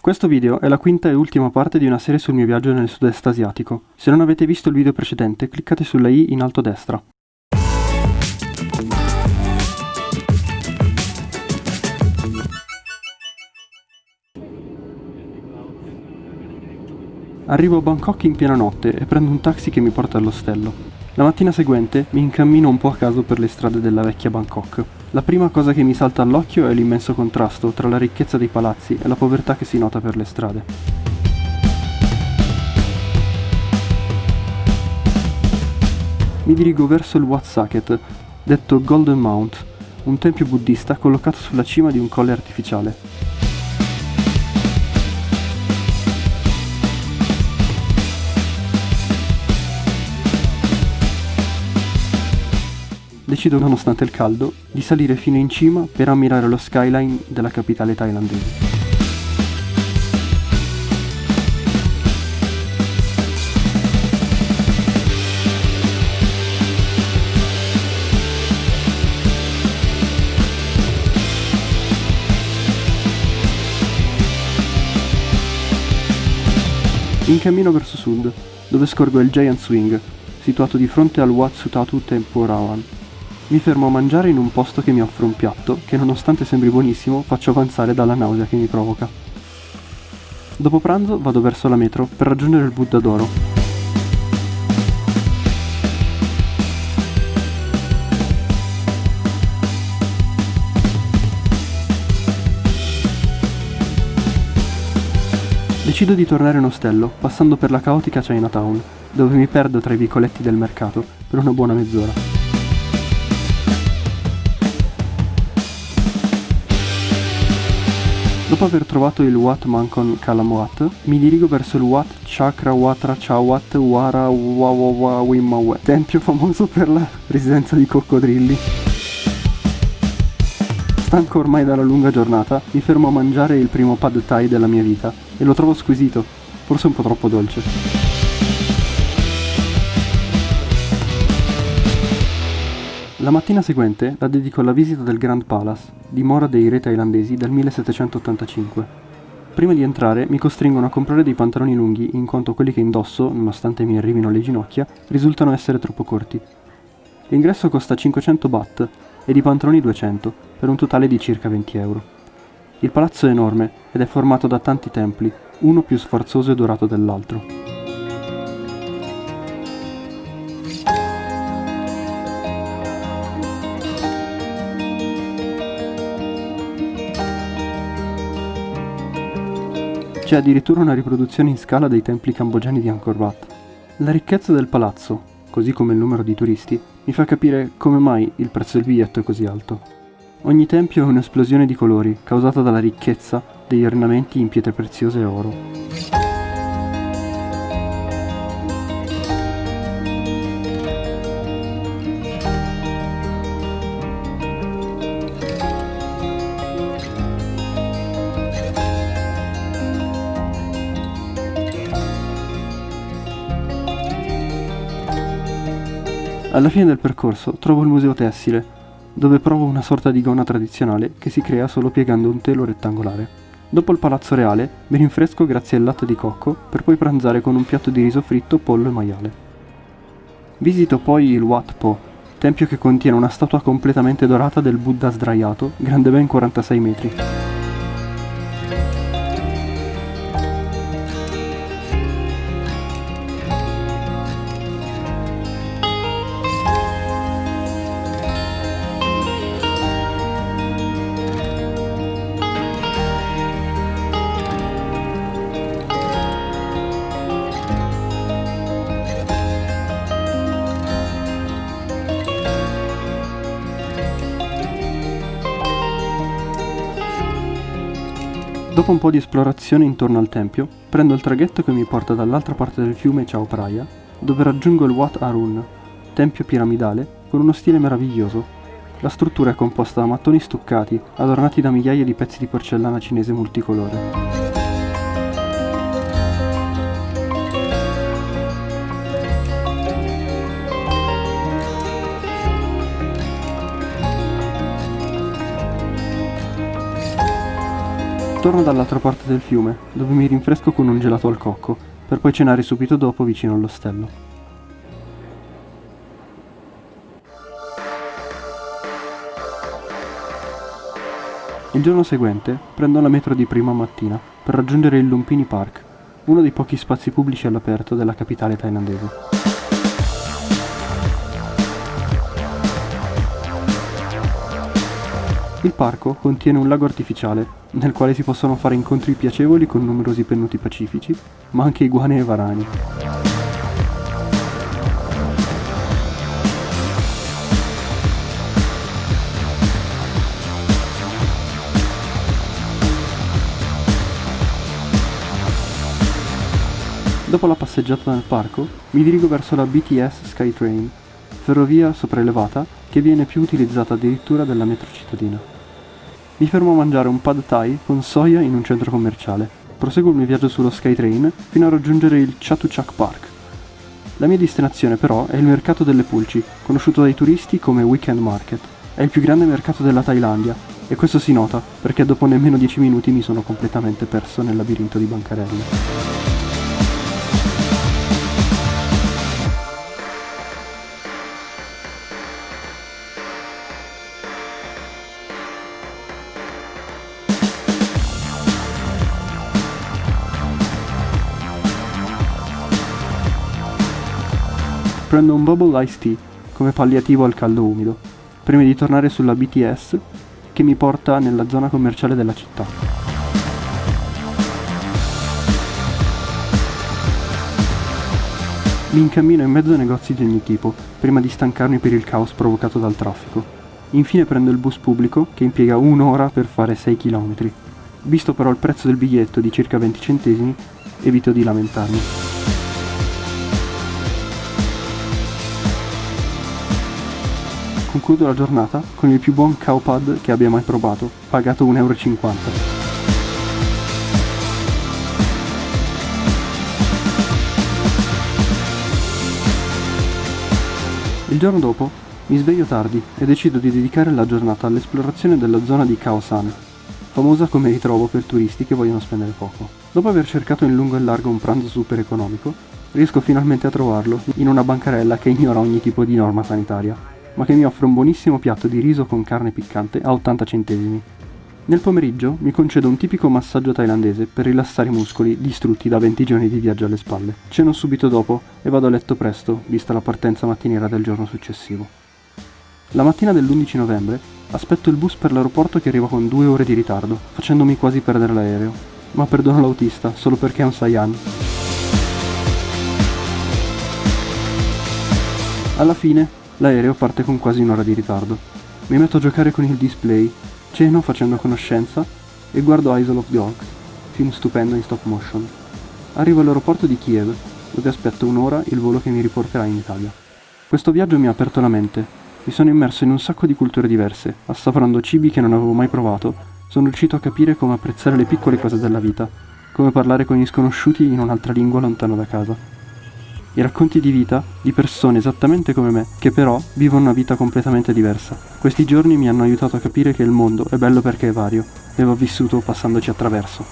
Questo video è la quinta e ultima parte di una serie sul mio viaggio nel sud-est asiatico. Se non avete visto il video precedente, cliccate sulla i in alto a destra. Arrivo a Bangkok in piena notte e prendo un taxi che mi porta all'ostello. La mattina seguente mi incammino un po' a caso per le strade della vecchia Bangkok. La prima cosa che mi salta all'occhio è l'immenso contrasto tra la ricchezza dei palazzi e la povertà che si nota per le strade. Mi dirigo verso il Wat Saket, detto Golden Mount, un tempio buddista collocato sulla cima di un colle artificiale. Decido, nonostante il caldo, di salire fino in cima per ammirare lo skyline della capitale thailandese. In cammino verso sud, dove scorgo il Giant Swing, situato di fronte al Wat Suttatu Tempurawan. Mi fermo a mangiare in un posto che mi offre un piatto che, nonostante sembri buonissimo, faccio avanzare dalla nausea che mi provoca. Dopo pranzo vado verso la metro per raggiungere il Buddha d'Oro. Decido di tornare in ostello, passando per la caotica Chinatown, dove mi perdo tra i vicoletti del mercato per una buona mezz'ora. Dopo aver trovato il Wat Mankon Kalam Wat, mi dirigo verso il Wat Chakrawatra Chawat Wara Wawawa Wimmawe, tempio famoso per la residenza di coccodrilli. Stanco ormai dalla lunga giornata, mi fermo a mangiare il primo pad thai della mia vita e lo trovo squisito, forse un po' troppo dolce. La mattina seguente la dedico alla visita del Grand Palace, dimora dei re thailandesi del 1785. Prima di entrare mi costringono a comprare dei pantaloni lunghi in quanto quelli che indosso, nonostante mi arrivino alle ginocchia, risultano essere troppo corti. L'ingresso costa 500 baht ed i pantaloni 200, per un totale di circa 20 euro. Il palazzo è enorme ed è formato da tanti templi, uno più sfarzoso e dorato dell'altro. C'è addirittura una riproduzione in scala dei templi cambogiani di Angkor Wat. La ricchezza del palazzo, così come il numero di turisti, mi fa capire come mai il prezzo del biglietto è così alto. Ogni tempio è un'esplosione di colori causata dalla ricchezza degli ornamenti in pietre preziose e oro. Alla fine del percorso trovo il museo tessile, dove provo una sorta di gonna tradizionale che si crea solo piegando un telo rettangolare. Dopo il palazzo reale mi rinfresco grazie al latte di cocco per poi pranzare con un piatto di riso fritto, pollo e maiale. Visito poi il Wat Po, tempio che contiene una statua completamente dorata del Buddha sdraiato, grande ben 46 metri. Dopo un po' di esplorazione intorno al tempio, prendo il traghetto che mi porta dall'altra parte del fiume Chao Phraya, dove raggiungo il Wat Arun, tempio piramidale con uno stile meraviglioso. La struttura è composta da mattoni stuccati, adornati da migliaia di pezzi di porcellana cinese multicolore. Torno dall'altra parte del fiume, dove mi rinfresco con un gelato al cocco, per poi cenare subito dopo vicino all'ostello. Il giorno seguente prendo la metro di prima mattina per raggiungere il Lumpini Park, uno dei pochi spazi pubblici all'aperto della capitale thailandese. Il parco contiene un lago artificiale, nel quale si possono fare incontri piacevoli con numerosi pennuti pacifici, ma anche iguane e varani. Dopo la passeggiata nel parco, mi dirigo verso la BTS Skytrain, ferrovia sopraelevata che viene più utilizzata addirittura della metro cittadina. Mi fermo a mangiare un pad thai con soia in un centro commerciale. Proseguo il mio viaggio sullo Skytrain fino a raggiungere il Chatuchak Park. La mia destinazione però è il mercato delle pulci, conosciuto dai turisti come Weekend Market. È il più grande mercato della Thailandia e questo si nota perché dopo nemmeno 10 minuti mi sono completamente perso nel labirinto di bancarelle. Prendo un bubble iced tea come palliativo al caldo umido, prima di tornare sulla BTS che mi porta nella zona commerciale della città. Mi incammino in mezzo ai negozi di ogni tipo, prima di stancarmi per il caos provocato dal traffico. Infine prendo il bus pubblico che impiega un'ora per fare 6 km. Visto però il prezzo del biglietto di circa 20 centesimi, evito di lamentarmi. Concludo la giornata con il più buon cowpad che abbia mai provato, pagato 1,50 €. Il giorno dopo mi sveglio tardi e decido di dedicare la giornata all'esplorazione della zona di Khao San, famosa come ritrovo per turisti che vogliono spendere poco. Dopo aver cercato in lungo e in largo un pranzo super economico, riesco finalmente a trovarlo in una bancarella che ignora ogni tipo di norma sanitaria, ma che mi offre un buonissimo piatto di riso con carne piccante a 80 centesimi. Nel pomeriggio mi concedo un tipico massaggio thailandese per rilassare i muscoli distrutti da 20 giorni di viaggio alle spalle. Ceno subito dopo e vado a letto presto, vista la partenza mattiniera del giorno successivo. La mattina dell'11 novembre aspetto il bus per l'aeroporto che arriva con 2 ore di ritardo, facendomi quasi perdere l'aereo, ma perdono l'autista solo perché è un Saiyan. Alla fine l'aereo parte con quasi un'ora di ritardo. Mi metto a giocare con il display, ceno facendo conoscenza e guardo Isle of Dogs, film stupendo in stop motion. Arrivo all'aeroporto di Kiev, dove aspetto un'ora il volo che mi riporterà in Italia. Questo viaggio mi ha aperto la mente. Mi sono immerso in un sacco di culture diverse, assaporando cibi che non avevo mai provato. Sono riuscito a capire come apprezzare le piccole cose della vita, come parlare con gli sconosciuti in un'altra lingua lontano da casa. I racconti di vita di persone esattamente come me, che però vivono una vita completamente diversa. Questi giorni mi hanno aiutato a capire che il mondo è bello perché è vario, e va vissuto passandoci attraverso.